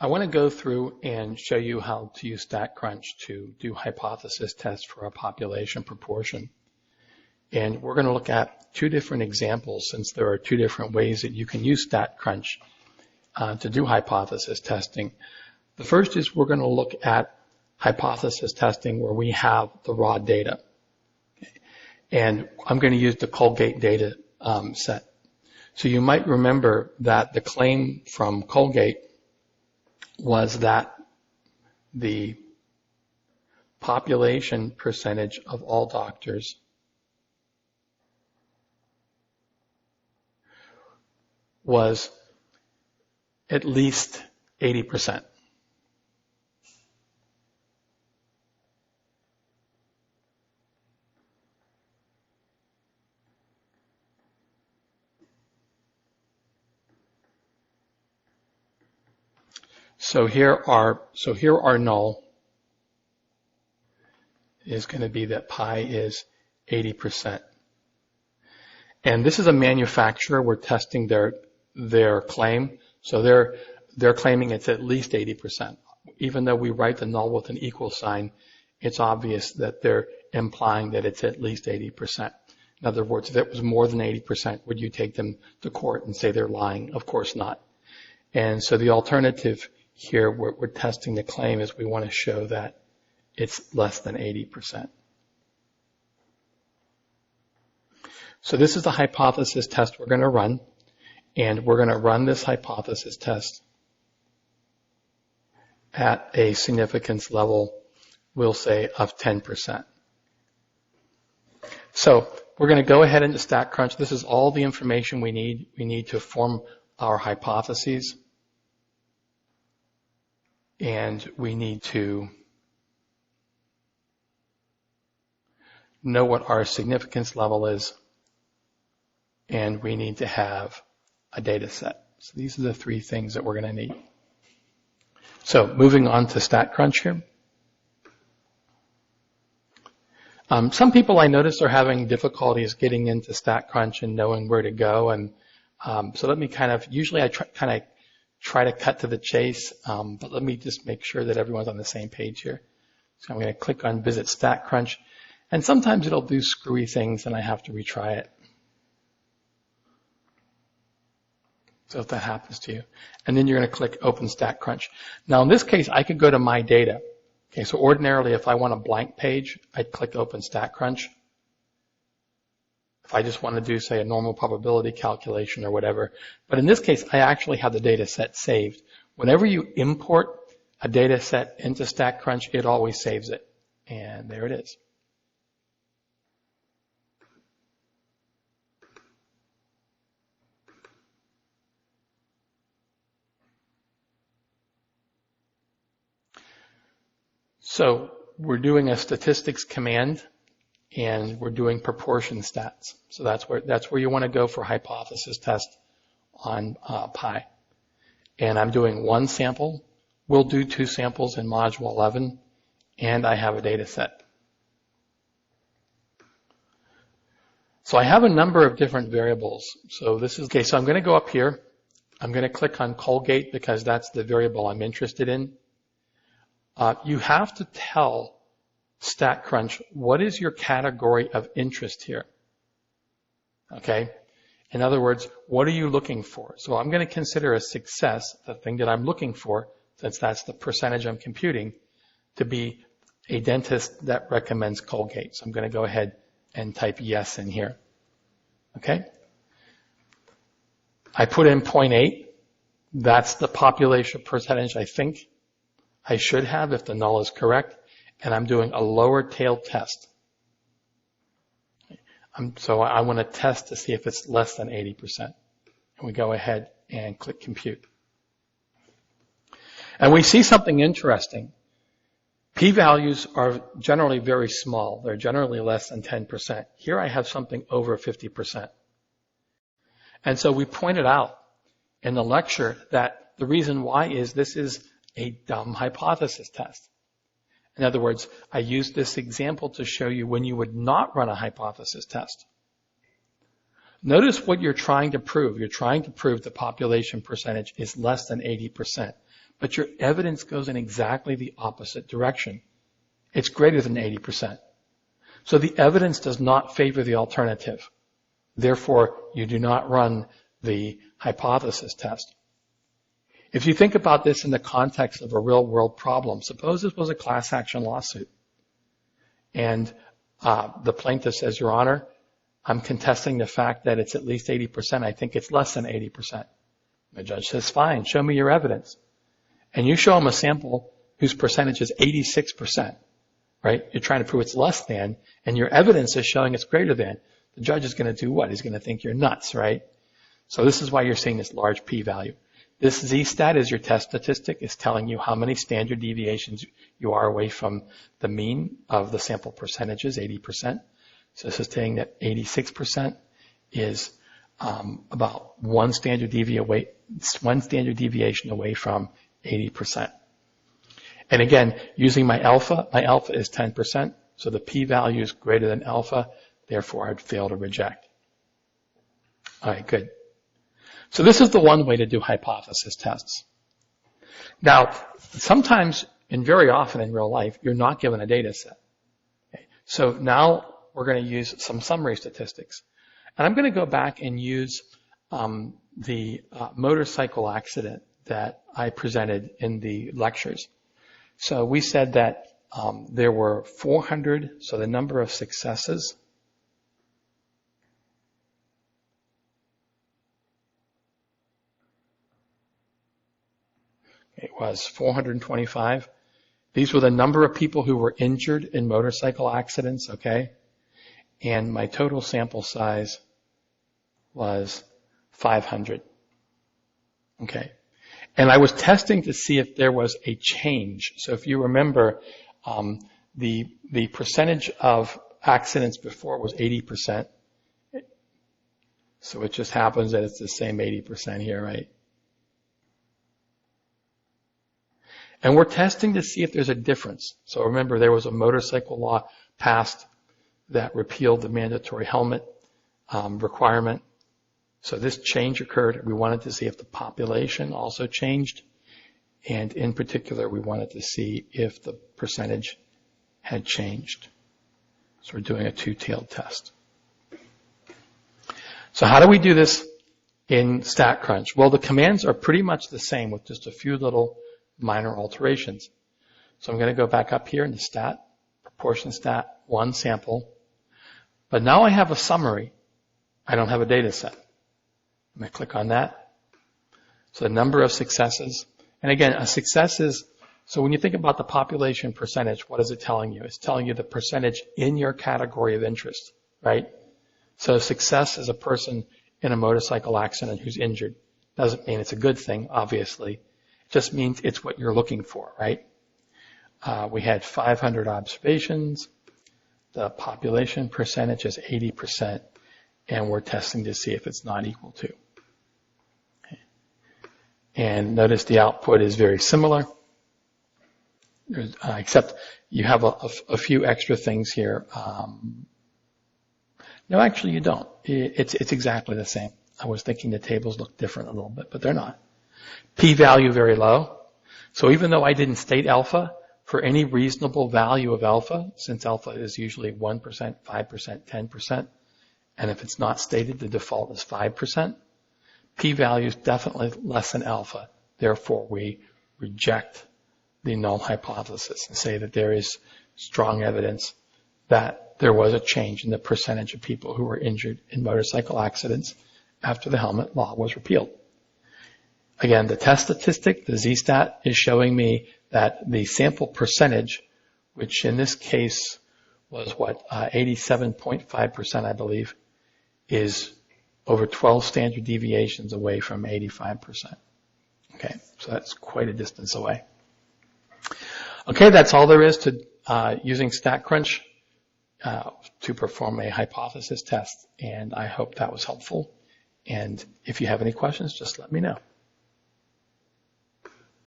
I want to go through and show you how to use StatCrunch to do hypothesis tests for a population proportion. And we're going to look at two different examples since there are two different ways that you can use StatCrunch to do hypothesis testing. The first is we're going to look at hypothesis testing where we have the raw data. Okay. And I'm going to use the Colgate data set. So you might remember that the claim from Colgate was that the population percentage of all doctors was at least 80%. So here our null is going to be that pi is 80%. And this is a manufacturer. We're testing their claim. So they're claiming it's at least 80%. Even though we write the null with an equal sign, it's obvious that they're implying that it's at least 80%. In other words, if it was more than 80%, would you take them to court and say they're lying? Of course not. And so the alternative here, we're testing the claim is we want to show that it's less than 80%. So this is the hypothesis test we're going to run. And we're going to run this hypothesis test at a significance level, we'll say, of 10%. So we're going to go ahead into StatCrunch. This is all the information we need. We need to form our hypotheses. And we need to know what our significance level is. And we need to have a data set. So these are the three things that we're going to need. So moving on to StatCrunch here. Some people I notice are having difficulties getting into StatCrunch and knowing where to go. And so let me usually I try to cut to the chase, but let me just make sure that everyone's on the same page here. So I'm going to click on Visit StatCrunch. And sometimes it'll do screwy things and I have to retry it. So if that happens to you. And then you're going to click Open StatCrunch. Now in this case, I could go to My Data. Okay, so ordinarily if I want a blank page, I'd click Open StatCrunch. If I just want to do, say, a normal probability calculation or whatever. But in this case, I actually have the data set saved. Whenever you import a data set into StatCrunch, it always saves it. And there it is. So we're doing a statistics command, and we're doing proportion stats. So that's where you want to go for hypothesis test on pi. And I'm doing one sample. We'll do two samples in module 11, and I have a data set. So I have a number of different variables. So this is, okay, so I'm going to go up here. I'm going to click on Colgate because that's the variable I'm interested in. You have to tell StatCrunch what is your category of interest here. Okay? In other words, what are you looking for? So I'm going to consider a success, the thing that I'm looking for, since that's the percentage I'm computing, to be a dentist that recommends Colgate. So I'm going to go ahead and type yes in here. Okay? I put in 0.8. That's the population percentage I think I should have if the null is correct, and I'm doing a lower tail test. So I want to test to see if it's less than 80%. And we go ahead and click compute. And we see something interesting. P-values are generally very small. They're generally less than 10%. Here I have something over 50%. And so we pointed out in the lecture that the reason why is this is a dumb hypothesis test. In other words, I used this example to show you when you would not run a hypothesis test. Notice what you're trying to prove. You're trying to prove the population percentage is less than 80%, but your evidence goes in exactly the opposite direction. It's greater than 80%. So the evidence does not favor the alternative. Therefore, you do not run the hypothesis test. If you think about this in the context of a real-world problem, suppose this was a class action lawsuit, and the plaintiff says, Your Honor, I'm contesting the fact that it's at least 80%. I think it's less than 80%. The judge says, fine, show me your evidence. And you show him a sample whose percentage is 86%, right? You're trying to prove it's less than, and your evidence is showing it's greater than. The judge is going to do what? He's going to think you're nuts, right? So this is why you're seeing this large p-value. This z-stat is your test statistic. It's telling you how many standard deviations you are away from the mean of the sample percentages, 80%. So this is saying that 86% is about one standard deviation away from 80%. And again, using my alpha is 10%, so the p-value is greater than alpha, therefore I'd fail to reject. All right, good. So this is the one way to do hypothesis tests. Now, sometimes and very often in real life, you're not given a data set. Okay. So now we're going to use some summary statistics. And I'm going to go back and use the motorcycle accident that I presented in the lectures. So we said that there were 400, so the number of successes it was 425. These were the number of people who were injured in motorcycle accidents, okay? And my total sample size was 500. Okay. And I was testing to see if there was a change. So if you remember, the percentage of accidents before was 80%. So it just happens that it's the same 80% here, right? And we're testing to see if there's a difference. So remember, there was a motorcycle law passed that repealed the mandatory helmet requirement. So this change occurred. We wanted to see if the population also changed. And in particular, we wanted to see if the percentage had changed. So we're doing a two-tailed test. So how do we do this in StatCrunch? Well, the commands are pretty much the same with just a few little minor alterations. So I'm going to go back up here in the stat, proportion stat, one sample. But now I have a summary. I don't have a data set. I'm going to click on that. So the number of successes. And again, a success is, so when you think about the population percentage, what is it telling you? It's telling you the percentage in your category of interest, right? So success is a person in a motorcycle accident who's injured. Doesn't mean it's a good thing, obviously. It just means it's what you're looking for, right? We had 500 observations. The population percentage is 80%, and we're testing to see if it's not equal to. Okay. And notice the output is very similar, except you have a few extra things here. No, actually you don't. It's exactly the same. I was thinking the tables look different a little bit, but they're not. P-value very low. So even though I didn't state alpha, for any reasonable value of alpha, since alpha is usually 1%, 5%, 10%, and if it's not stated, the default is 5%, P-value is definitely less than alpha. Therefore, we reject the null hypothesis and say that there is strong evidence that there was a change in the percentage of people who were injured in motorcycle accidents after the helmet law was repealed. Again, the test statistic, the z-stat, is showing me that the sample percentage, which in this case was 87.5%, I believe, is over 12 standard deviations away from 85%. Okay, so that's quite a distance away. Okay, that's all there is to using StatCrunch to perform a hypothesis test, and I hope that was helpful. And if you have any questions, just let me know.